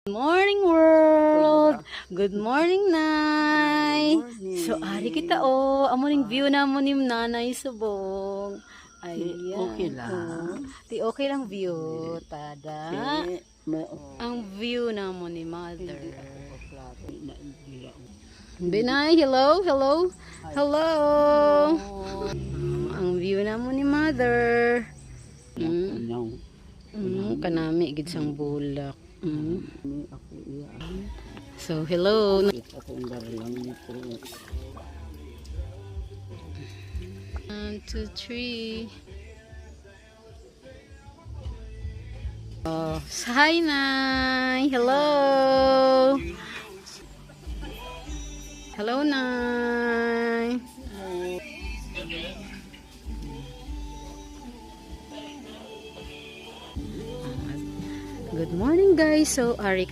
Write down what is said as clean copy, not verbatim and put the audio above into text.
Morning world. Good morning, Nay. So ari kita amo ning view na mo ni Nanay Subong. Ayan. Okay lang. Ti okay lang view tada. Ang view na mo ni Mother. Binay, hello, hello. Hello. Ang view na mo ni Mother. Kanami gid sang bulak. So, hello. 1, 2, 3. Oh, hi, Nay. Hello. Hello, Nay. Good morning, guys. So, ari